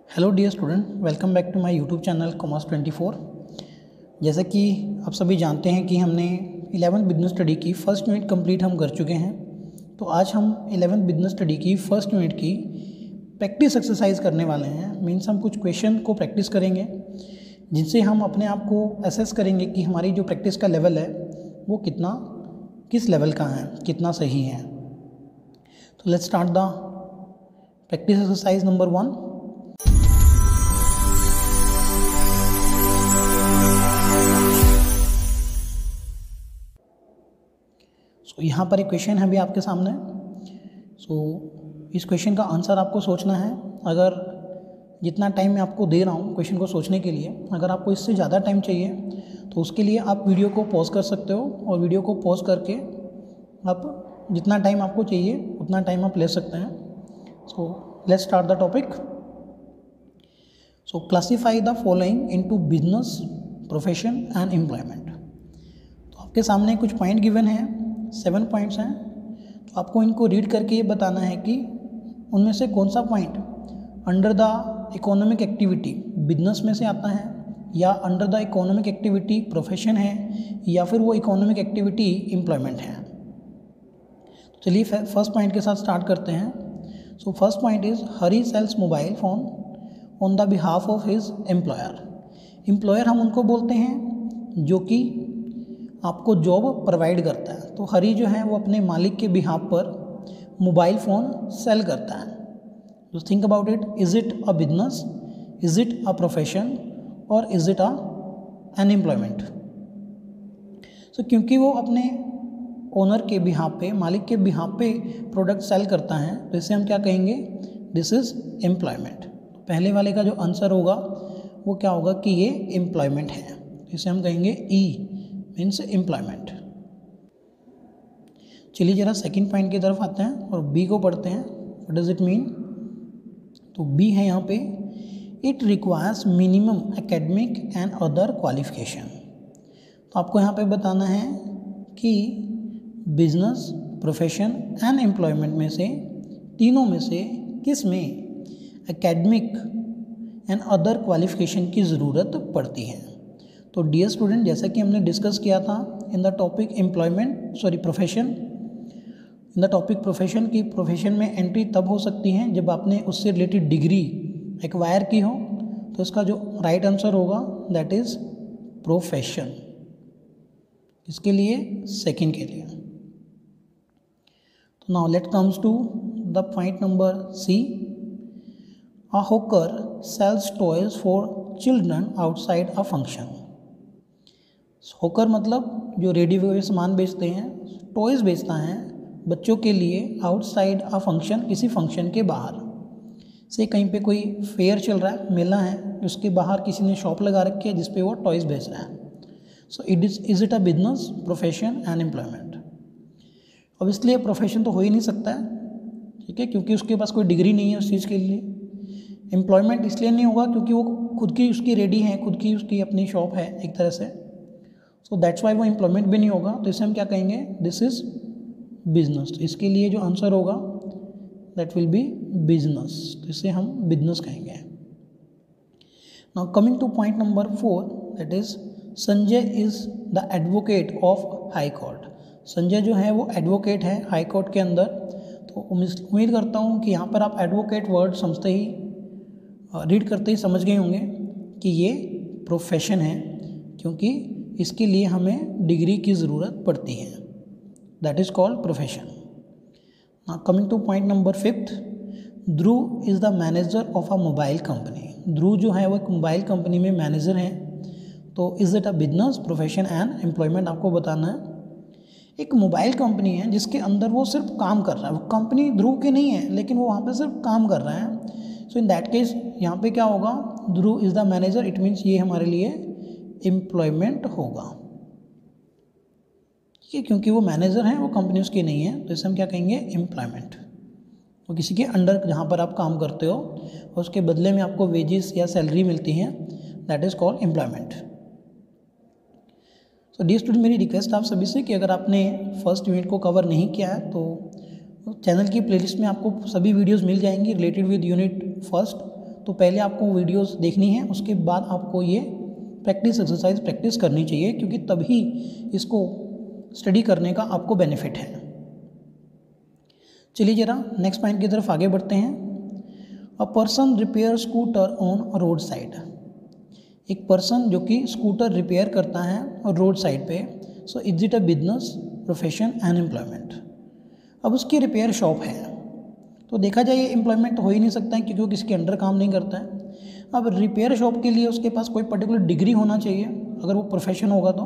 Hello dear student, welcome back to my YouTube channel commerce 24। जैसा कि आप सभी जानते हैं कि हमने 11th बिजनेस स्टडी की फर्स्ट यूनिट कंप्लीट हम कर चुके हैं। तो आज हम 11th बिजनेस स्टडी की फर्स्ट यूनिट की प्रैक्टिस एक्सरसाइज करने वाले हैं। मीन्स हम कुछ क्वेश्चन को प्रैक्टिस करेंगे जिनसे हम अपने आप को असेस करेंगे कि हमारी जो प्रैक्टिस का लेवल है वो किस लेवल का है, कितना सही है। तो let's start the practice exercise number 1। यहाँ पर एक क्वेश्चन है अभी आपके सामने। इस क्वेश्चन का आंसर आपको सोचना है। अगर जितना टाइम मैं आपको दे रहा हूँ क्वेश्चन को सोचने के लिए, अगर आपको इससे ज़्यादा टाइम चाहिए तो उसके लिए आप वीडियो को पॉज कर सकते हो और वीडियो को पॉज करके आप जितना टाइम आपको चाहिए उतना टाइम आप ले सकते हैं। Let's start the topic. Classify the following into business, profession and employment. तो आपके सामने कुछ पॉइंट गिवन है, 7 पॉइंट्स हैं। तो आपको इनको रीड करके ये बताना है कि उनमें से कौन सा point under the economic activity business में से आता है, या under the economic activity profession है, या फिर वो इकोनॉमिक एक्टिविटी एम्प्लॉयमेंट है। तो चलिए फर्स्ट पॉइंट के साथ स्टार्ट करते हैं। First point is Hari sells mobile phone on the behalf of his employer. Employer हम उनको बोलते हैं जो कि आपको जॉब प्रोवाइड करता है। तो हरी जो है वो अपने मालिक के बिहाफ पर मोबाइल फ़ोन सेल करता है। तो think about it, is it a business, is it a profession और इज़ इट एन एम्प्लॉयमेंट। क्योंकि वो अपने ओनर के बिहाफ पे, मालिक के बिहाफ पे प्रोडक्ट सेल करता है, तो इसे हम क्या कहेंगे, दिस इज़ एम्प्लॉयमेंट। पहले वाले का जो आंसर होगा वो क्या होगा कि ये एम्प्लॉयमेंट है। इसे हम कहेंगे ई मीन्स एम्प्लॉयमेंट। चलिए जरा सेकंड पॉइंट की तरफ आते हैं और बी को पढ़ते हैं। What does it mean? तो बी है यहाँ पे, it requires minimum academic and other qualification. तो आपको यहाँ पे बताना है कि बिजनेस, प्रोफेशन एंड एम्प्लॉयमेंट में से, तीनों में से किस में एकेडमिक एंड अदर क्वालिफिकेशन की ज़रूरत पड़ती है। तो डियर स्टूडेंट, जैसा कि हमने डिस्कस किया था in the topic profession, in the topic profession की प्रोफेशन में एंट्री तब हो सकती है जब आपने उससे रिलेटेड डिग्री एक्वायर की हो। तो इसका जो राइट आंसर होगा दैट इज़ प्रोफेशन। इसके लिए सेकंड के लिए। तो now let comes to the point number C. A hawker sells toys for children outside a function. Hawker मतलब जो रेडी हुए सामान बेचते हैं, टॉयज़ बेचता है बच्चों के लिए आउटसाइड अ फंक्शन, किसी फंक्शन के बाहर से। कहीं पे कोई फेयर चल रहा है, मेला है, उसके बाहर किसी ने शॉप लगा रखी है जिस पे वो टॉयज़ बेच रहा है। Is it a business, profession and employment. अब इसलिए प्रोफेशन तो हो ही नहीं सकता है, ठीक है, क्योंकि उसके पास कोई डिग्री नहीं है उस चीज़ के लिए। एम्प्लॉयमेंट इसलिए नहीं होगा क्योंकि वो खुद की उसकी रेडी है, खुद की उसकी अपनी शॉप है एक तरह से। दैट्स वाई वो एम्प्लॉयमेंट भी नहीं होगा। तो इसे हम क्या कहेंगे, दिस इज़ बिजनेस। तो इसके लिए जो आंसर होगा दैट विल बी बिजनेस। तो इसे हम बिजनेस कहेंगे। Now coming to point number 4, that is Sanjay is the advocate of high court. Sanjay जो है वो एडवोकेट है हाई कोर्ट के अंदर। तो उम्मीद करता हूँ कि यहाँ पर आप एडवोकेट वर्ड समझते ही, रीड करते ही समझ गए होंगे कि ये प्रोफेशन है, क्योंकि इसके लिए हमें डिग्री की ज़रूरत पड़ती है। That is called profession. Now coming to point number 5, Dhruv is the manager of a mobile company. Dhruv जो है वो एक मोबाइल कंपनी में मैनेजर हैं। तो is it a business, profession and employment आपको बताना है। एक मोबाइल कंपनी है जिसके अंदर वो सिर्फ काम कर रहा है, वो कंपनी ध्रुव की नहीं है लेकिन वो वहाँ पे सिर्फ काम कर रहा है। सो इन दैट केस यहाँ पे क्या होगा, Dhruv is the manager, it means ये हमारे लिए एम्प्लॉयमेंट होगा, ठीक है, क्योंकि वो मैनेजर हैं, वो कंपनी उसकी नहीं है। तो इसे हम क्या कहेंगे, एम्प्लॉयमेंट। तो किसी के अंडर जहाँ पर आप काम करते हो और उसके बदले में आपको वेजेस या सैलरी मिलती है, that is called employment. So dear student, मेरी रिक्वेस्ट आप सभी से कि अगर आपने फर्स्ट यूनिट को कवर नहीं किया है तो चैनल की प्लेलिस्ट में आपको सभी वीडियोस मिल जाएंगी रिलेटेड विद यूनिट फर्स्ट। तो पहले आपको वीडियोस देखनी है, उसके बाद आपको ये प्रैक्टिस एक्सरसाइज प्रैक्टिस करनी चाहिए, क्योंकि तभी इसको स्टडी करने का आपको बेनिफिट है। चलिए जरा नेक्स्ट पॉइंट की तरफ आगे बढ़ते हैं। A person repair scooter on road side. एक पर्सन जो कि स्कूटर रिपेयर करता है रोड साइड पे, so is it a business, profession and employment. अब उसकी रिपेयर शॉप है, तो देखा जाए ये एम्प्लॉयमेंट हो ही नहीं सकता है, क्योंकि वो किसी के अंडर काम नहीं करता है। अब रिपेयर शॉप के लिए उसके पास कोई पर्टिकुलर डिग्री होना चाहिए अगर वो प्रोफेशन होगा तो,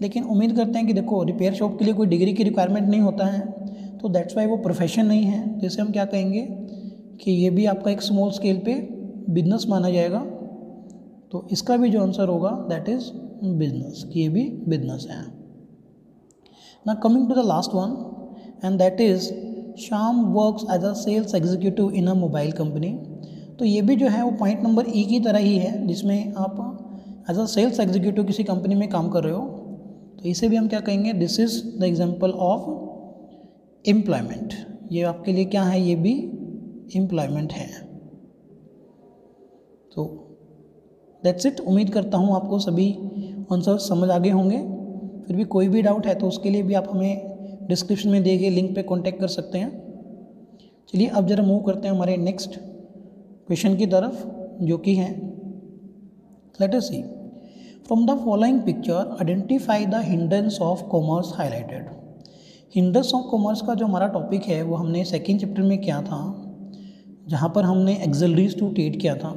लेकिन उम्मीद करते हैं कि देखो रिपेयर शॉप के लिए कोई डिग्री की रिक्वायरमेंट नहीं होता है, तो दैट्स वाई वो प्रोफेशन नहीं है। तो इसे हम क्या कहेंगे कि ये भी आपका एक स्मॉल स्केल पे बिजनेस माना जाएगा। तो इसका भी जो आंसर होगा दैट इज़ बिजनेस, कि ये भी बिजनेस है। ना coming to the last one, and that is Shyam works as a sales executive in a mobile company. तो ये भी जो है वो पॉइंट नंबर ई की तरह ही है, जिसमें आप एज अ सेल्स एग्जीक्यूटिव किसी कंपनी में काम कर रहे हो। तो इसे भी हम क्या कहेंगे, this is the example of employment. ये आपके लिए क्या है, ये भी एम्प्लॉयमेंट है। तो दैट्स इट। उम्मीद करता हूँ आपको सभी आंसर समझ आ गए होंगे। फिर भी कोई भी डाउट है तो उसके लिए भी आप हमें डिस्क्रिप्शन में दिए गए लिंक पे कांटेक्ट कर सकते हैं। चलिए अब जरा मूव करते हैं हमारे नेक्स्ट क्वेश्चन की तरफ, जो कि है let us see, from the following picture identify the hindrance of commerce highlighted. Hindrance of commerce का जो हमारा टॉपिक है वो हमने सेकेंड चैप्टर में किया था, जहाँ पर हमने एक्सेलरीज टू ट्रेड किया था।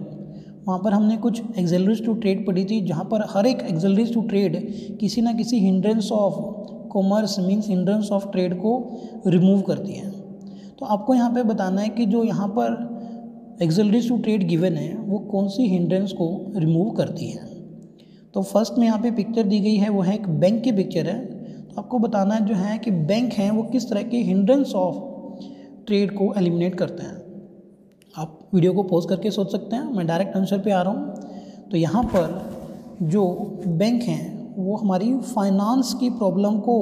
वहाँ पर हमने कुछ एक्सेलरीज टू ट्रेड पढ़ी थी, जहाँ पर हर एक एक्सेलरीज टू ट्रेड किसी ना किसी hindrance of commerce means hindrance of trade को रिमूव करती है। तो आपको यहाँ पे बताना है कि जो यहाँ पर एक्सेलरीज टू ट्रेड गिवन है वो कौन सी हिंड्रेंस को रिमूव करती है। तो फर्स्ट में यहाँ पे पिक्चर दी गई है, वो है एक बैंक की पिक्चर है। तो आपको बताना है जो है कि बैंक हैं वो किस तरह के हिंड्रेंस ऑफ ट्रेड को एलिमिनेट करते हैं। आप वीडियो को पॉज करके सोच सकते हैं, मैं डायरेक्ट आंसर पे आ रहा हूँ। तो यहाँ पर जो बैंक हैं वो हमारी फाइनेंस की प्रॉब्लम को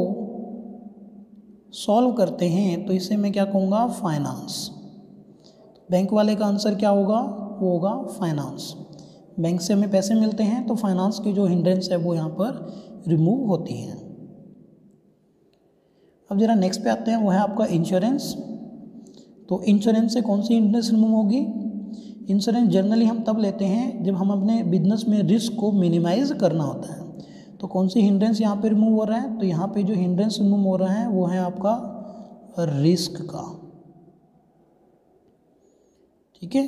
सॉल्व करते हैं, तो इसे मैं क्या कहूँगा, फाइनेंस। बैंक वाले का आंसर क्या होगा, वो होगा फाइनेंस। बैंक से हमें पैसे मिलते हैं, तो फाइनेंस की जो हिंड्रेंस है वो यहाँ पर रिमूव होती है। अब जरा नेक्स्ट पे आते हैं, वो है आपका इंश्योरेंस। तो इंश्योरेंस से कौन सी हिंड्रेंस रिमूव होगी। इंश्योरेंस जनरली हम तब लेते हैं जब हम अपने बिजनेस में रिस्क को मिनिमाइज करना होता है। तो कौन सी हिंड्रेंस यहाँ पे रिमूव हो रहा है, तो यहाँ पे जो हिंड्रेंस रिमूव हो रहा है वो है आपका रिस्क का। ठीक है,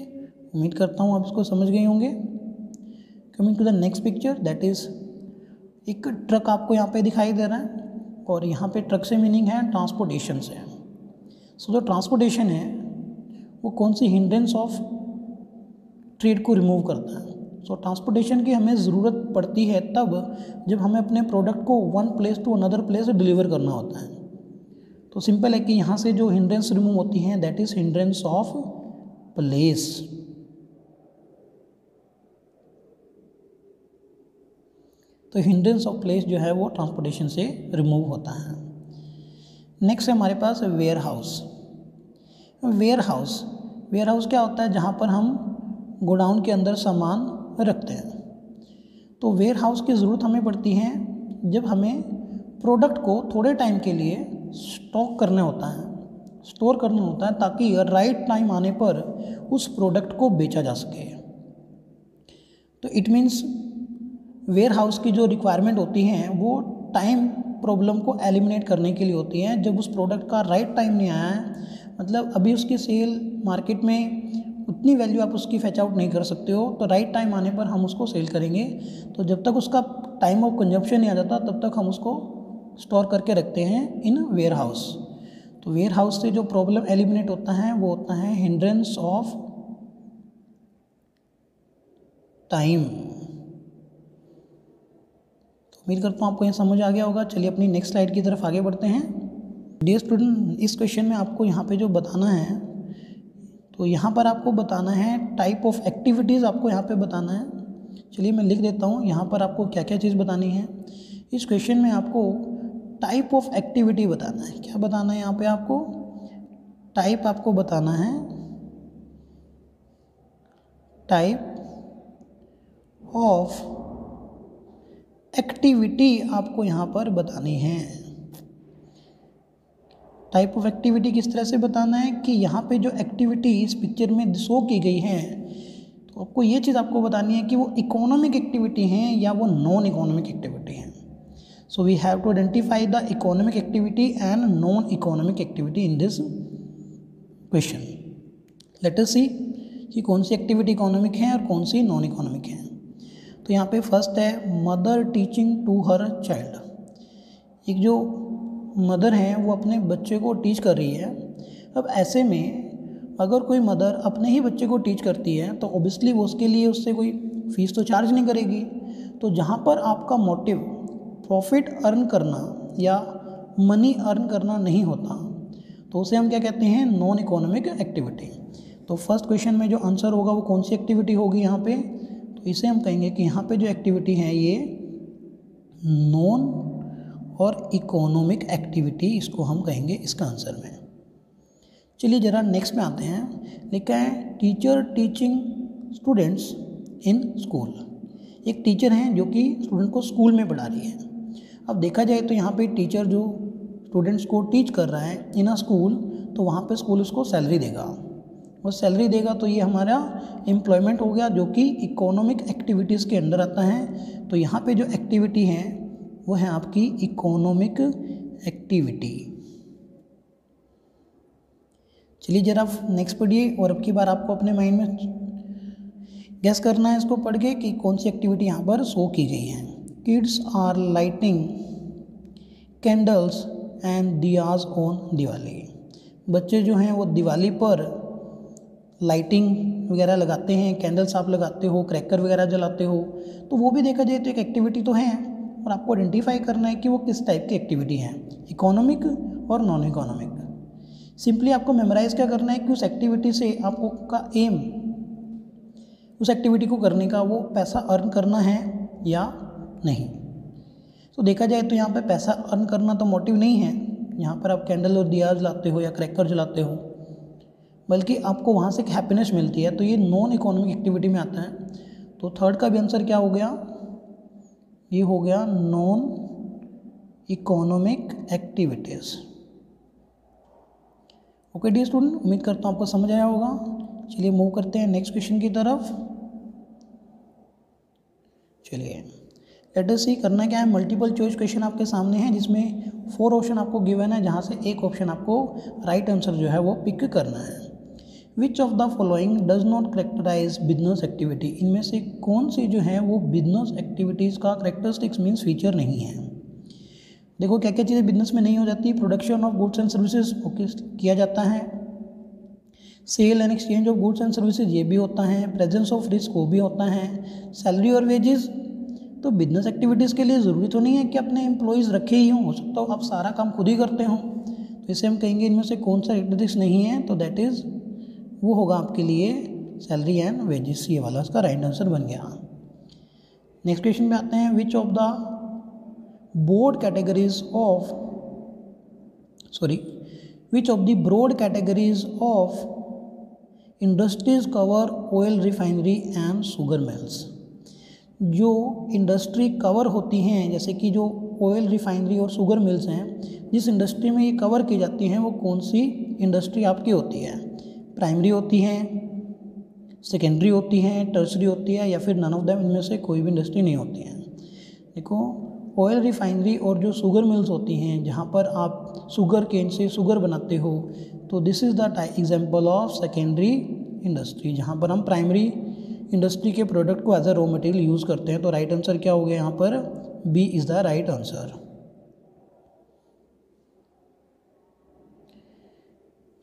उम्मीद करता हूँ आप इसको समझ गए होंगे। Coming to the next picture, that is एक ट्रक आपको यहाँ पे दिखाई दे रहा है, और यहाँ पे ट्रक से मीनिंग है ट्रांसपोर्टेशन से। सो जो ट्रांसपोर्टेशन है वो कौन सी हिंड्रेंस ऑफ ट्रेड को रिमूव करता है। सो ट्रांसपोर्टेशन की हमें ज़रूरत पड़ती है तब जब हमें अपने प्रोडक्ट को one place to another place deliver करना होता है। तो सिंपल है कि यहाँ से जो हिंड्रेंस रिमूव होती हैं that is hindrance of place. तो हिंड्रेंस ऑफ प्लेस जो है वो ट्रांसपोर्टेशन से रिमूव होता है। नेक्स्ट है हमारे पास वेयर हाउस। वेयर हाउस क्या होता है, जहाँ पर हम गोडाउन के अंदर सामान रखते हैं। तो वेयर हाउस की ज़रूरत हमें पड़ती है जब हमें प्रोडक्ट को थोड़े टाइम के लिए स्टोर करना होता है, ताकि राइट टाइम आने पर उस प्रोडक्ट को बेचा जा सके। तो इट मीन्स वेयर हाउस की जो रिक्वायरमेंट होती हैं वो टाइम प्रॉब्लम को एलिमिनेट करने के लिए होती हैं। जब उस प्रोडक्ट का राइट टाइम नहीं आया है, मतलब अभी उसकी सेल मार्केट में उतनी वैल्यू आप उसकी फैच आउट नहीं कर सकते हो, तो राइट टाइम आने पर हम उसको सेल करेंगे। तो जब तक उसका टाइम ऑफ कंजप्शन नहीं आ जाता तब तक हम उसको स्टोर करके रखते हैं इन वेयर हाउस। तो वेयर हाउस से जो प्रॉब्लम एलिमिनेट होता है वो होता है हिंड्रेंस ऑफ टाइम। उम्मीद करता हूँ आपको ये समझ आ गया होगा। चलिए अपनी नेक्स्ट स्लाइड की तरफ आगे बढ़ते हैं। डियर स्टूडेंट, इस क्वेश्चन में आपको यहाँ पे जो बताना है, तो यहाँ पर आपको बताना है टाइप ऑफ एक्टिविटीज़, आपको यहाँ पे बताना है। चलिए मैं लिख देता हूँ यहाँ पर आपको क्या क्या चीज़ बतानी है। इस क्वेश्चन में आपको टाइप ऑफ एक्टिविटी बताना है। क्या बताना है यहाँ पे आपको, टाइप आपको बताना है टाइप ऑफ एक्टिविटी आपको यहाँ पर बतानी है। टाइप ऑफ एक्टिविटी किस तरह से बताना है कि यहाँ पे जो एक्टिविटी इस पिक्चर में शो की गई है, तो आपको ये चीज़ आपको बतानी है कि वो इकोनॉमिक एक्टिविटी हैं या वो नॉन इकोनॉमिक एक्टिविटी हैं। So we have to identify the economic activity and non economic activity in this question. Let us see कि कौन सी एक्टिविटी इकोनॉमिक है और कौन सी नॉन इकोनॉमिक है। तो यहाँ पे फर्स्ट है mother teaching to her child. एक जो मदर हैं वो अपने बच्चे को टीच कर रही है। अब ऐसे में अगर कोई मदर अपने ही बच्चे को टीच करती है तो ऑब्वियसली वो उसके लिए उससे कोई फ़ीस तो चार्ज नहीं करेगी। तो जहाँ पर आपका मोटिव प्रॉफिट अर्न करना या मनी अर्न करना नहीं होता तो उसे हम क्या कहते हैं, नॉन इकोनॉमिक एक्टिविटी। तो फर्स्ट क्वेश्चन में जो आंसर होगा वो कौन सी एक्टिविटी होगी यहाँ पे, तो इसे हम कहेंगे कि यहाँ पे जो एक्टिविटी है ये नॉन और इकोनॉमिक एक्टिविटी, इसको हम कहेंगे इसका आंसर में। चलिए ज़रा नेक्स्ट में आते हैं। लिखा है teacher teaching students in school. एक टीचर हैं जो कि स्टूडेंट को स्कूल में पढ़ा रही है। अब देखा जाए तो यहाँ पे टीचर जो स्टूडेंट्स को टीच कर रहा है इन अ स्कूल, तो वहाँ पे स्कूल उसको सैलरी देगा। और सैलरी देगा तो ये हमारा एम्प्लॉयमेंट हो गया जो कि इकोनॉमिक एक्टिविटीज़ के अंडर आता है। तो यहाँ पे जो एक्टिविटी है वो है आपकी इकोनॉमिक एक्टिविटी। चलिए जरा नेक्स्ट पढ़िए और अब की बार आपको अपने माइंड में गैस करना है इसको पढ़ के कि कौन सी एक्टिविटी यहाँ पर शो की गई है। Kids are lighting candles and diyas on Diwali. बच्चे जो हैं वो दिवाली पर लाइटिंग वगैरह लगाते हैं, कैंडल्स आप लगाते हो, क्रैकर वगैरह जलाते हो, तो वो भी देखा जाए तो एक एक्टिविटी तो है। और आपको आइडेंटिफाई करना है कि वो किस टाइप की एक्टिविटी है, इकोनॉमिक और नॉन इकोनॉमिक। सिंपली आपको मेमोराइज क्या करना है कि उस एक्टिविटी से आपको का एम, उस एक्टिविटी को करने का वो पैसा अर्न करना है या नहीं। तो देखा जाए तो यहाँ पे पैसा अर्न करना तो मोटिव नहीं है। यहाँ पर आप कैंडल और दिया जलाते हो या क्रैकर जलाते हो, बल्कि आपको वहाँ से एक हैप्पीनेस मिलती है, तो ये नॉन इकोनॉमिक एक्टिविटी में आता है। तो थर्ड का भी आंसर क्या हो गया, ये हो गया non economic activities. Okay dear student, उम्मीद करता हूँ आपको समझ आया होगा। चलिए मूव करते हैं नेक्स्ट क्वेश्चन की तरफ। चलिए लेट अस सी करना क्या है, मल्टीपल चॉइस क्वेश्चन आपके सामने है जिसमें 4 ऑप्शन आपको गिवन है, जहाँ से एक ऑप्शन आपको राइट आंसर जो है वो पिक करना है। Which of the following does not characterise business activity. इनमें से कौन सी जो है वो बिजनेस एक्टिविटीज़ का करेक्टरिस्टिक्स मीन्स फीचर नहीं है। देखो क्या क्या चीज़ें बिजनेस में नहीं हो जाती। Production of goods and services okay किया जाता है, sale and exchange of goods and services ये भी होता है, प्रेजेंस ऑफ रिस्क वो भी होता है, सैलरी और वेजेस। तो बिजनेस एक्टिविटीज़ के लिए ज़रूरी तो नहीं है कि अपने एम्प्लॉयज़ रखे ही हों, हो सकता हो आप सारा काम खुद ही करते हों। तो इसे हम कहेंगे इनमें से कौन सा एक्टिविटीज़ नहीं है, तो दैट इज़ वो होगा आपके लिए सैलरी एंड वेजेस। ये वाला उसका राइट आंसर बन गया। नेक्स्ट क्वेश्चन पे आते हैं। Which of the board categories of which of the broad categories of industries cover oil refinery and sugar mills. जो इंडस्ट्री कवर होती हैं, जैसे कि जो ऑयल रिफाइनरी और शुगर मिल्स हैं, जिस इंडस्ट्री में ये कवर की जाती हैं वो कौन सी इंडस्ट्री आपकी होती है। प्राइमरी होती हैं, सेकेंडरी होती हैं, टर्सरी होती है, या फिर नन ऑफ देम, इनमें से कोई भी इंडस्ट्री नहीं होती है। देखो ऑयल रिफाइनरी और जो शुगर मिल्स होती हैं जहाँ पर आप शुगर केन से शुगर बनाते हो, तो this is the example of secondary industry, जहाँ पर हम प्राइमरी इंडस्ट्री के प्रोडक्ट को as a raw material use करते हैं। तो राइट आंसर क्या हो गया यहाँ पर, B is the right answer.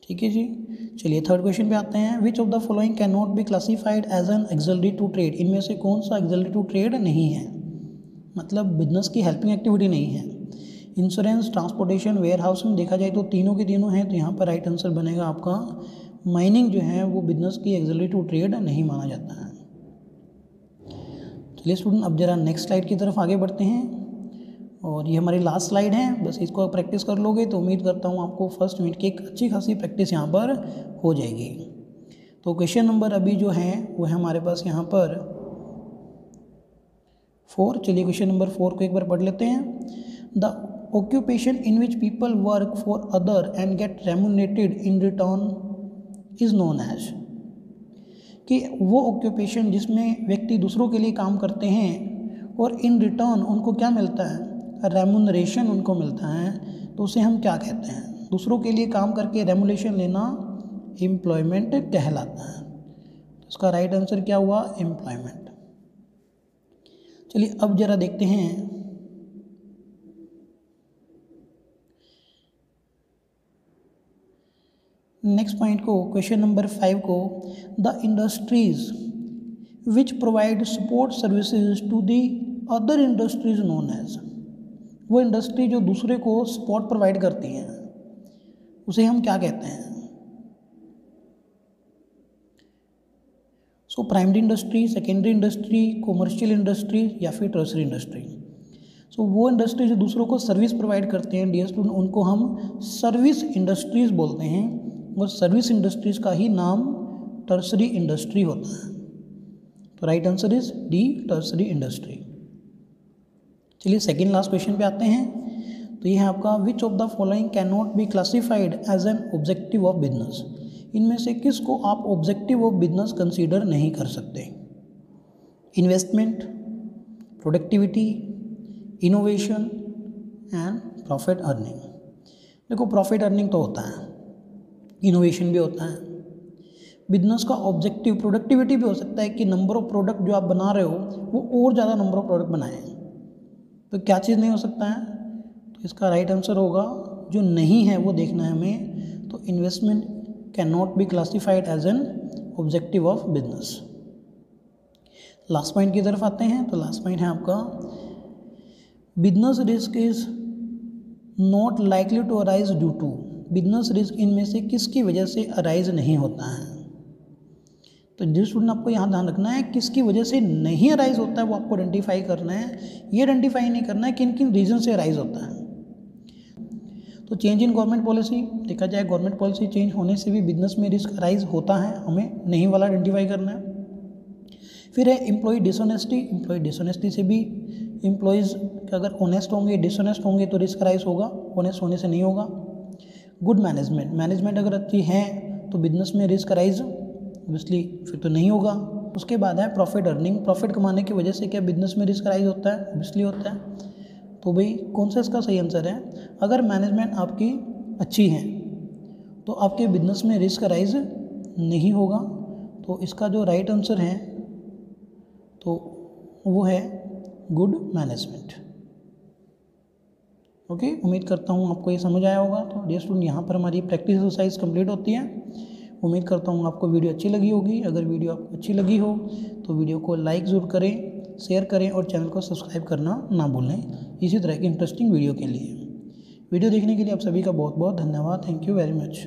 ठीक है जी। चलिए थर्ड क्वेश्चन पे आते हैं। Which of the following can not be classified as an auxiliary to trade. इनमें से कौन सा एक्सलरी टू ट्रेड नहीं है, मतलब बिजनेस की हेल्पिंग एक्टिविटी नहीं है। इंश्योरेंस, ट्रांसपोर्टेशन, वेयर हाउसिंग, देखा जाए तो तीनों के तीनों हैं, तो यहाँ पर राइट आंसर बनेगा आपका माइनिंग जो है वो बिजनेस की एक्सलरी टू ट्रेड नहीं माना जाता है। चलिए स्टूडेंट अब जरा नेक्स्ट स्लाइड की तरफ आगे बढ़ते हैं, और ये हमारी लास्ट स्लाइड है। बस इसको प्रैक्टिस कर लोगे तो उम्मीद करता हूँ आपको फर्स्ट मिनट की एक अच्छी खासी प्रैक्टिस यहाँ पर हो जाएगी। तो क्वेश्चन नंबर अभी जो है वो है हमारे पास यहाँ पर 4। चलिए क्वेश्चन नंबर 4 को एक बार पढ़ लेते हैं। The occupation in which people work for other and get remunerated in return is known as, कि वो ऑक्यूपेशन जिसमें व्यक्ति दूसरों के लिए काम करते हैं और इन रिटर्न उनको क्या मिलता है, रेम्यूनरेशन उनको मिलता है, तो उसे हम क्या कहते हैं? दूसरों के लिए काम करके रेम्यूनरेशन लेना एम्प्लॉयमेंट कहलाता है। तो इसका राइट आंसर क्या हुआ? एम्प्लॉयमेंट। चलिए अब जरा देखते हैं नेक्स्ट पॉइंट को, क्वेश्चन नंबर 5 को। The industries which provide support services to the other industries known as, वो इंडस्ट्री जो दूसरे को सपोर्ट प्रोवाइड करती हैं उसे हम क्या कहते हैं? So primary industry, secondary industry, commercial industry या फिर टर्शरी इंडस्ट्री। सो वो इंडस्ट्री जो दूसरों को सर्विस प्रोवाइड करते हैं डियर स्टूडेंट, उनको हम सर्विस इंडस्ट्रीज बोलते हैं, और सर्विस इंडस्ट्रीज का ही नाम टर्शरी इंडस्ट्री होता है। तो right answer is D, tertiary industry. चलिए सेकेंड लास्ट क्वेश्चन पे आते हैं। तो ये है आपका, which of the following can not be classified as an objective of business, इनमें से किस को आप ऑब्जेक्टिव ऑफ बिजनेस कंसीडर नहीं कर सकते? Investment, productivity, innovation and profit earning. देखो प्रॉफिट अर्निंग तो होता है, इनोवेशन भी होता है, बिजनेस का ऑब्जेक्टिव प्रोडक्टिविटी भी हो सकता है कि नंबर ऑफ प्रोडक्ट जो आप बना रहे हो वो और ज़्यादा नंबर ऑफ प्रोडक्ट बनाएं। तो क्या चीज़ नहीं हो सकता है? तो इसका राइट आंसर होगा, जो नहीं है वो देखना है हमें। तो investment can not be classified as an objective of business. Last point की तरफ आते हैं। तो लास्ट पॉइंट है आपका, business risk is not likely to arise due to, business risk इनमें से किसकी वजह से अराइज नहीं होता है? तो जिस स्टूडेंट आपको यहाँ ध्यान रखना है, किसकी वजह से नहीं अराइज होता है वो आपको आइडेंटिफाई करना है। ये आइडेंटिफाई नहीं करना है किन किन रीज़न से अराइज होता है। तो चेंज इन गवर्नमेंट पॉलिसी, देखा जाए गवर्नमेंट पॉलिसी चेंज होने से भी बिजनेस में रिस्क अराइज होता है, हमें नहीं वाला आइडेंटिफाई करना है। फिर है एम्प्लॉय डिसऑनेस्टी, एम्प्लॉय डिसऑनेस्टी से भी एम्प्लॉयज़ अगर ऑनेस्ट होंगे, डिसऑनेस्ट होंगे तो रिस्क अराइज होगा, ऑनेस्ट होने से नहीं होगा। गुड मैनेजमेंट, मैनेजमेंट अगर अच्छी है तो बिजनेस में रिस्क अराइज ऑब्वियसली फिर तो नहीं होगा। उसके बाद है प्रॉफिट अर्निंग, प्रॉफिट कमाने की वजह से क्या बिजनेस में रिस्क अराइज होता है? ऑब्वियसली होता है। तो भाई कौन सा इसका सही आंसर है? अगर मैनेजमेंट आपकी अच्छी है तो आपके बिजनेस में रिस्क अराइज नहीं होगा। तो इसका जो राइट आंसर है तो वो है गुड मैनेजमेंट। ओके, उम्मीद करता हूँ आपको ये समझ आया होगा। तो डियर स्टूडेंट, यहाँ पर हमारी प्रैक्टिस एक्सरसाइज कंप्लीट होती है। उम्मीद करता हूँ आपको वीडियो अच्छी लगी होगी। अगर वीडियो आपको अच्छी लगी हो तो वीडियो को लाइक ज़रूर करें, शेयर करें और चैनल को सब्सक्राइब करना ना भूलें इसी तरह की इंटरेस्टिंग वीडियो के लिए। वीडियो देखने के लिए आप सभी का बहुत बहुत धन्यवाद। Thank you very much.